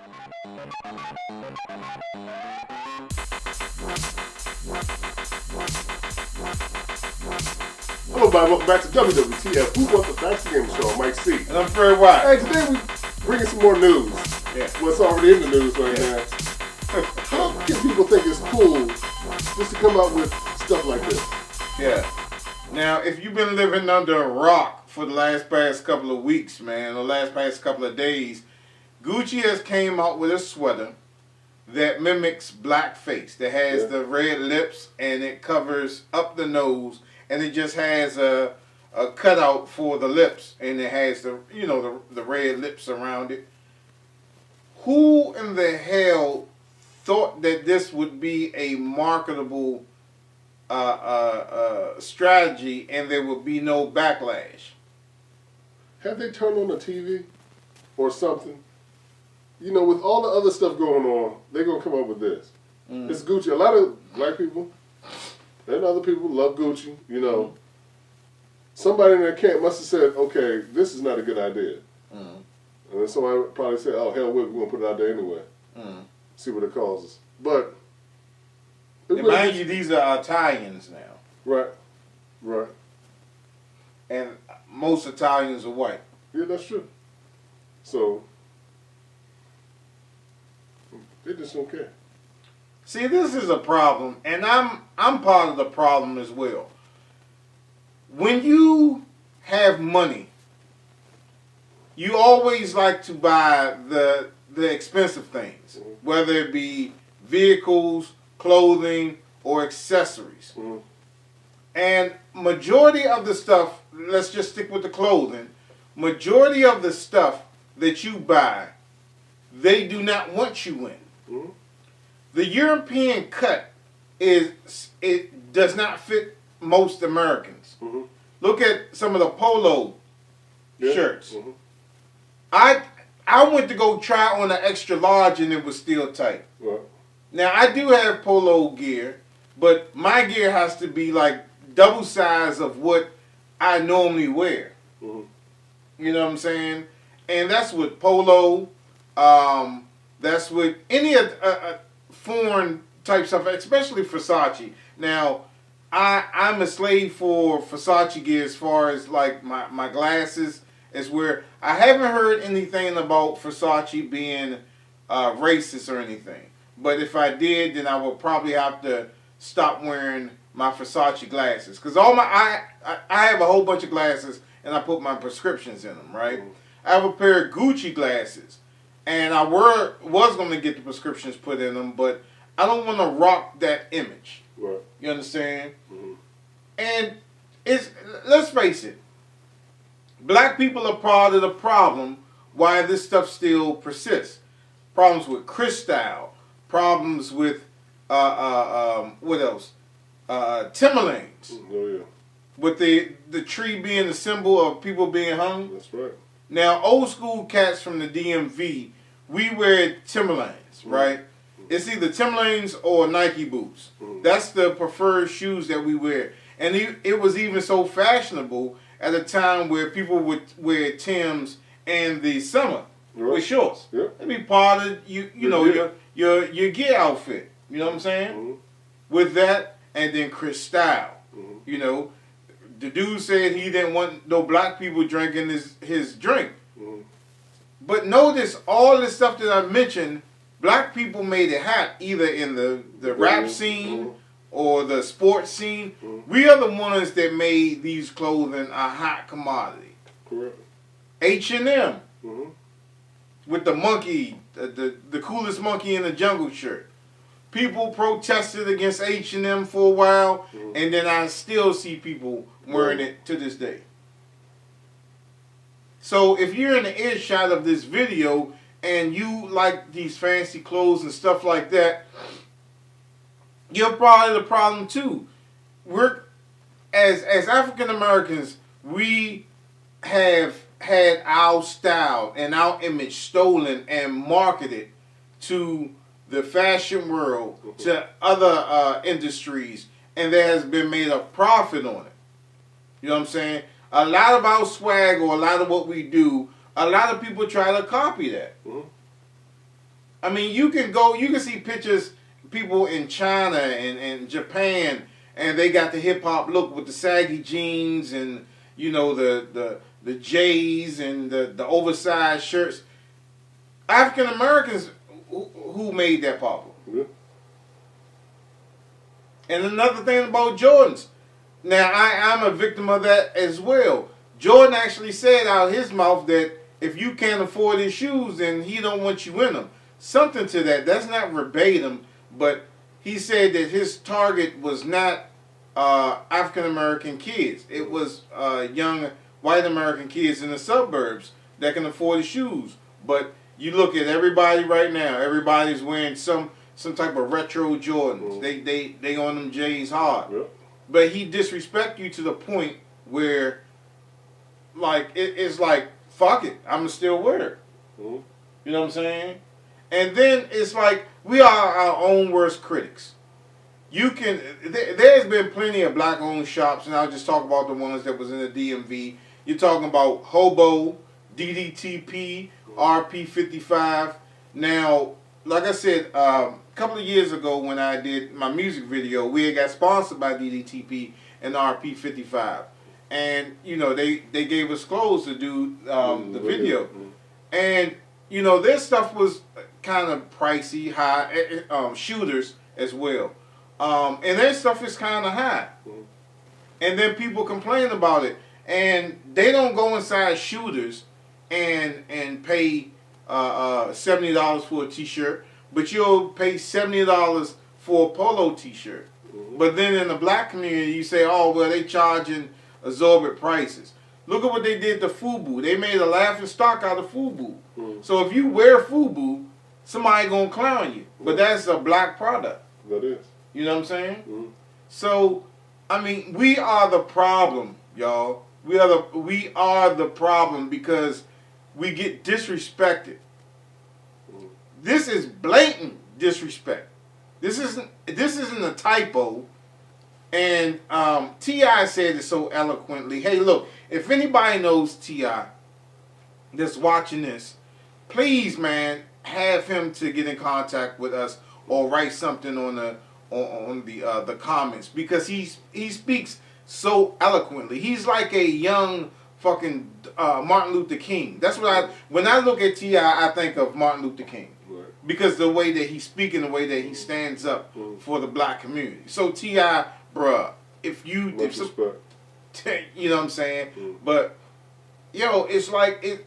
Hello, everybody. Welcome back to WWTF. Who wants the Fancy Game Show? I'm MikeC. And I'm Fred White. Hey, today we bringing some more news. Yeah. What's already in the news right now. How can people think it's cool just to come out with stuff like this? Yeah. Now, if you've been living under a rock for the past couple of weeks, man, or past couple of days, Gucci has came out with a sweater that mimics blackface. That has the red lips and it covers up the nose, and it just has a cutout for the lips, and it has the the red lips around it. Who in the hell thought that this would be a marketable strategy and there would be no backlash? Have they turned on the TV or something? You know, with all the other stuff going on, they're going to come up with this. It's Gucci. A lot of black people and other people love Gucci, you know. Somebody in their camp must have said, okay, this is not a good idea. And then somebody probably said, oh, hell, we're going to put it out there anyway. See what it causes. But And mind you, these are Italians now. Right. Right. And most Italians are white. Yeah, that's true. So they just don't care. See, this is a problem, and I'm part of the problem as well. When you have money, you always like to buy the expensive things, whether it be vehicles, clothing, or accessories. And majority of the stuff, let's just stick with the clothing, majority of the stuff that you buy, they do not want you in. The European cut it does not fit most Americans. Look at some of the polo shirts. I went to go try on an extra large and it was still tight. Now I do have polo gear, but my gear has to be like double size of what I normally wear. You know what I'm saying? And that's with polo. That's with any foreign type stuff, especially Versace. Now, I'm a slave for Versace gear as far as like my glasses. Is where I haven't heard anything about Versace being racist or anything. But if I did, then I would probably have to stop wearing my Versace glasses. Because I have a whole bunch of glasses and I put my prescriptions in them, right? I have a pair of Gucci glasses. And I was going to get the prescriptions put in them, but I don't want to rock that image. Right. You understand? And let's face it, black people are part of the problem why this stuff still persists. Problems with Cristal, problems with what else? Timberlands. With the tree being the symbol of people being hung. That's right. Now, old school cats from the DMV, we wear Timberlands, right? It's either Timberlands or Nike boots. That's the preferred shoes that we wear. And it was even so fashionable at a time where people would wear Timbs in the summer with shorts. It'd be part of your gear outfit. You know what I'm saying? With that, and then Cristal. You know, the dude said he didn't want no black people drinking his drink. But notice all the stuff that I mentioned, black people made it hot, either in the rap scene or the sports scene. We are the ones that made these clothing a hot commodity. Correct. H&M with the monkey, the coolest monkey in the jungle shirt. People protested against H&M for a while, and then I still see people wearing it to this day. So if you're in the earshot of this video and you like these fancy clothes and stuff like that, you're part of the problem too. We're as African Americans, we have had our style and our image stolen and marketed to the fashion world, to other industries, and there has been made a profit on it. You know what I'm saying? A lot of our swag or a lot of what we do, a lot of people try to copy that. I mean, you can see pictures, people in China and Japan, and they got the hip hop look with the saggy jeans and the J's and the oversized shirts. African Americans who made that popular. Yeah. And another thing about Jordans. Now, I'm a victim of that as well. Jordan actually said out of his mouth that if you can't afford his shoes, then he don't want you in them. Something to that. That's not verbatim, but he said that his target was not African American kids. It was young white American kids in the suburbs that can afford his shoes. But you look at everybody right now. Everybody's wearing some type of retro Jordans. They on them J's hard. Yep. But he disrespect you to the point where, like, it's like, fuck it, I'ma still wear it. Mm-hmm. You know what I'm saying? And then it's like, we are our own worst critics. There's been plenty of black-owned shops, and I'll just talk about the ones that was in the DMV. You're talking about Hobo, DDTP, RP55. Now, like I said, a couple of years ago when I did my music video, we had got sponsored by DDTP and RP55. And, they gave us clothes to do the video. And, their stuff was kind of pricey, high, shooters as well. And their stuff is kind of high. And then people complain about it. And they don't go inside shooters and pay $70 for a t-shirt, but you'll pay $70 for a polo t-shirt. But then in the black community, you say, oh, well, they charging exorbitant prices. Look at what they did to FUBU. They made a laughing stock out of FUBU. So if you wear FUBU, somebody gonna clown you. But that's a black product. That is. You know what I'm saying? So, I mean, we are the problem, y'all. We are the problem because we get disrespected. This is blatant disrespect. This isn't a typo. And T.I. said it so eloquently. Hey, look, if anybody knows T.I. that's watching this, please, man, have him to get in contact with us or write something on the comments, because he speaks so eloquently. He's like a young fucking Martin Luther King. That's what when I look at T.I., I think of Martin Luther King. Right. Because the way that he's speaking, the way that he stands up for the black community. So T.I., bruh, you know what I'm saying? But yo, it's like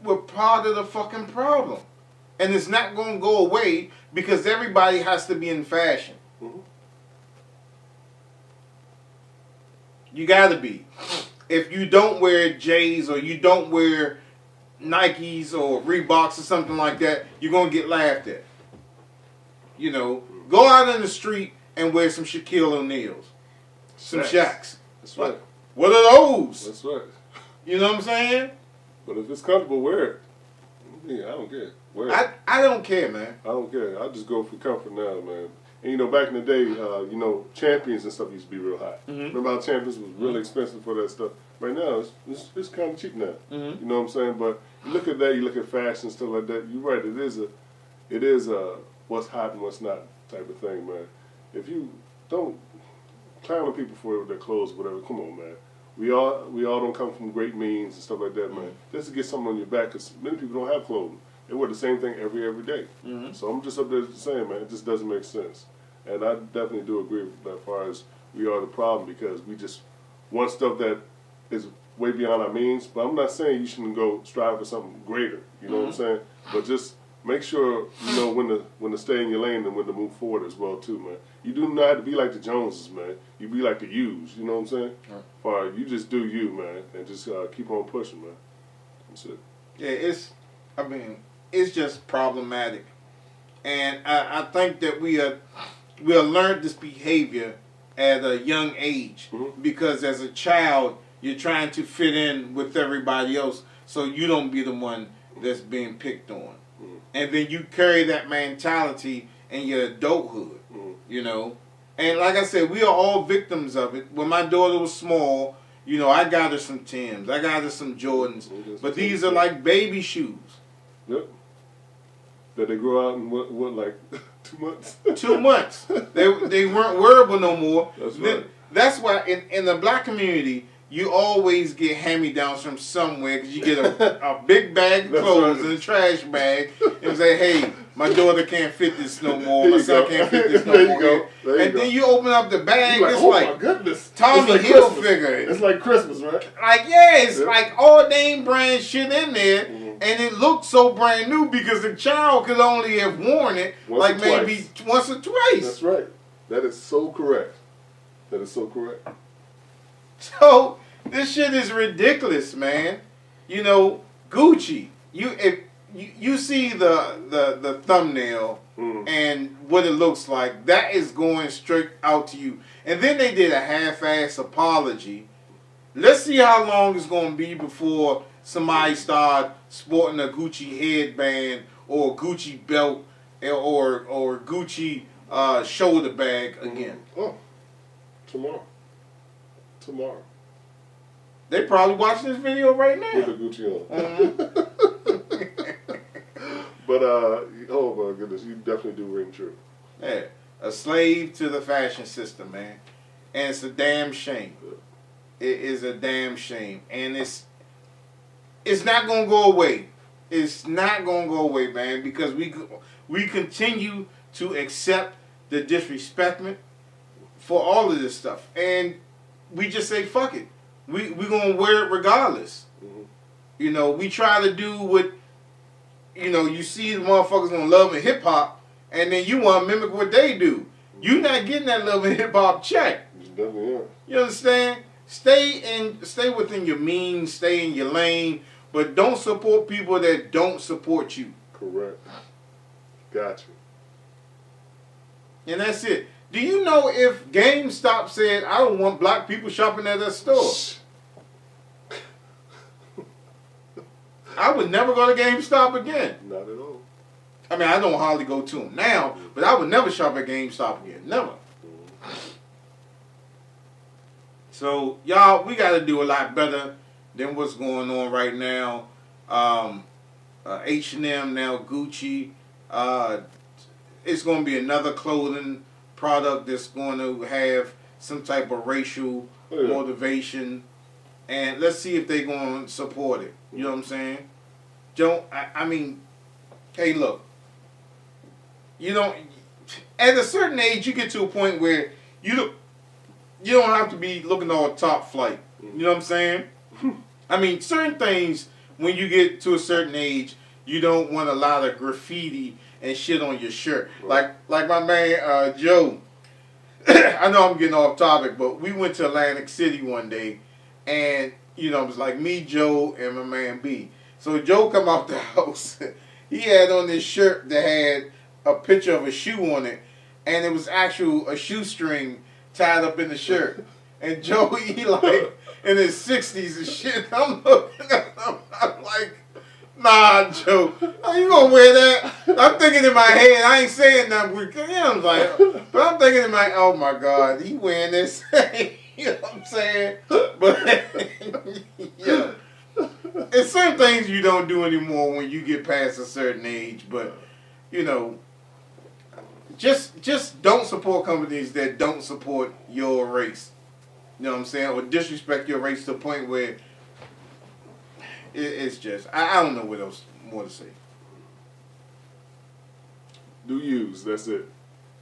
we're part of the fucking problem. And it's not going to go away because everybody has to be in fashion. You got to be. If you don't wear J's or you don't wear Nikes or Reeboks or something like that, you're going to get laughed at. Go out in the street and wear some Shaquille O'Neals. Some Shaqs. That's right. What are those? That's right. You know what I'm saying? But if it's comfortable, wear it. Yeah, I don't care. Wear it. I don't care, man. I don't care. I just go for comfort now, man. And back in the day, Champions and stuff used to be real high. Remember how Champions was really expensive for that stuff? Right now, it's kind of cheap now. You know what I'm saying? But you look at that, you look at fashion and stuff like that. You're right. It is what's hot and what's not type of thing, man. If you don't clown on people for their clothes, whatever, come on, man. We all don't come from great means and stuff like that, man. Just to get something on your back, because many people don't have clothing. They wear the same thing every day. So I'm just up there saying, man, it just doesn't make sense. And I definitely do agree with that as far as we are the problem, because we just want stuff that is way beyond our means. But I'm not saying you shouldn't go strive for something greater. You know what I'm saying? But just make sure you know when to stay in your lane and when to move forward as well too, man. You do not have to be like the Joneses, man. You be like the U's. You know what I'm saying? Or you just do you, man, and just keep on pushing, man. That's it. Yeah, it's just problematic, and I think that we have learned this behavior at a young age, because as a child you're trying to fit in with everybody else so you don't be the one that's being picked on, and then you carry that mentality in your adulthood, And like I said, we are all victims of it. When my daughter was small, I got her some Timbs, I got her some Jordans, but these are like baby shoes. Yep. That they grow out in what like 2 months? 2 months. They weren't wearable no more. That's right. That's why in the black community, you always get hand-me-downs from somewhere because you get a big bag of clothes and a trash bag and say, hey, my daughter can't fit this no more. My son can't fit this no more. And then you open up the bag, like, it's oh like my goodness. Tommy Like Hilfiger. It's like Christmas, right? Like, yeah, it's like all name brand shit in there. And it looks so brand new because the child could only have worn it maybe once or twice. That's right. That is so correct. That is so correct. So this shit is ridiculous, man. You know, Gucci. If you see the thumbnail and what it looks like, that is going straight out to you. And then they did a half-ass apology. Let's see how long it's going to be before somebody start sporting a Gucci headband or a Gucci belt or Gucci shoulder bag again. Oh, tomorrow. They probably watching this video right now. With the Gucci on. But oh my goodness, you definitely do ring true. Yeah, a slave to the fashion system, man, and it's a damn shame. It is a damn shame, and it's not gonna go away. It's not gonna go away, man, because we continue to accept the disrespectment for all of this stuff, and we just say fuck it. We gonna wear it regardless. You know, we try to do what, you know, you see the motherfuckers on Love and Hip Hop, and then you want to mimic what they do. You not getting that Love and Hip Hop check. You definitely are. You understand? Stay within your means, stay in your lane, but don't support people that don't support you. Correct. Got you. And that's it. Do you know if GameStop said, I don't want black people shopping at their store? I would never go to GameStop again. Not at all. I mean, I don't hardly go to them now, but I would never shop at GameStop again. Never. So, y'all, we got to do a lot better than what's going on right now. H&M, now Gucci. It's going to be another clothing product that's going to have some type of racial motivation. And let's see if they're going to support it. You know what I'm saying? I mean, hey, look. You don't, at a certain age, you get to a point where you don't have to be looking all top flight. You know what I'm saying? I mean, certain things, when you get to a certain age, you don't want a lot of graffiti and shit on your shirt. Right. Like my man Joe. I know I'm getting off topic, but we went to Atlantic City one day, and you know, it was like me, Joe, and my man B. So Joe come out the house. He had on this shirt that had a picture of a shoe on it, and it was actual a shoestring tied up in the shirt. And Joe, he like in his 60s and shit. I'm looking at him, I'm like, nah, Joe, how you gonna wear that? I'm thinking in my head, I ain't saying nothing. I'm like, but I'm thinking in my, oh my God, he wearing this. You know what I'm saying? But yeah, it's certain things you don't do anymore when you get past a certain age. But you know, just don't support companies that don't support your race. You know what I'm saying? Or disrespect your race to the point where it's just, I don't know what else more to say. Do use, that's it.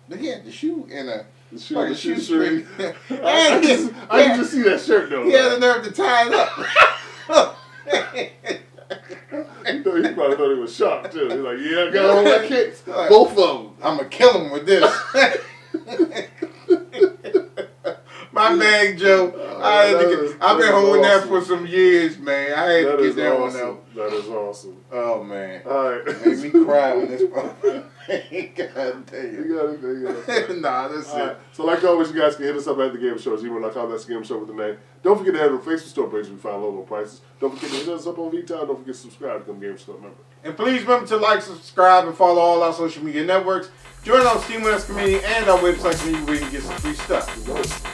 But he had the shoe in a shoestring. I didn't just see that shirt though. He had the nerve to tie it up. He probably thought he was shocked too. He's like, yeah, I got all my kicks. Both of them. I'm going to kill him with this. My bag, Joe. I've been holding that for some years, man. I had to get that one out. That is awesome. Oh, man. All right. It made me cry when this God damn. You got it. Nah, that's it. Right. So like always, you guys can hit us up at The Game Show. Gmail.com. That's The Game Show with the name. Don't forget to head to the Facebook store page. We find low prices. Don't forget to hit us up on vTime. Don't forget to subscribe to become Game Show member. And please remember to like, subscribe, and follow all our social media networks. Join our Steam community and our website community where you can get some free stuff.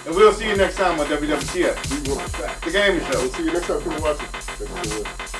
And we'll see you next time on WWTF. We will be back. The Gaming Show. We'll see you next time. People watching. Thanks for watching.